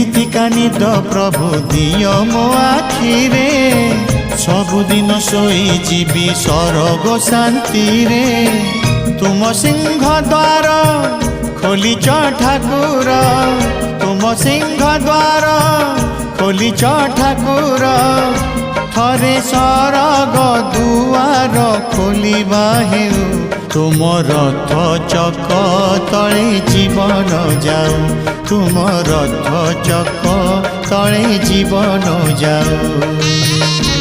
केमितिका निद प्रभु दियो मो आखिरे सबुदिन सोई जीवी सरग शांति रे तुम सिंह द्वार खोलिच ठाकुर तुम सिंह द्वार खोलिच ठाकुर थरे सरग दुआर खोलिबा हेउ तुम रथ चक तले जीवन जाऊ तुम रथ चक तले जीवन जाऊ।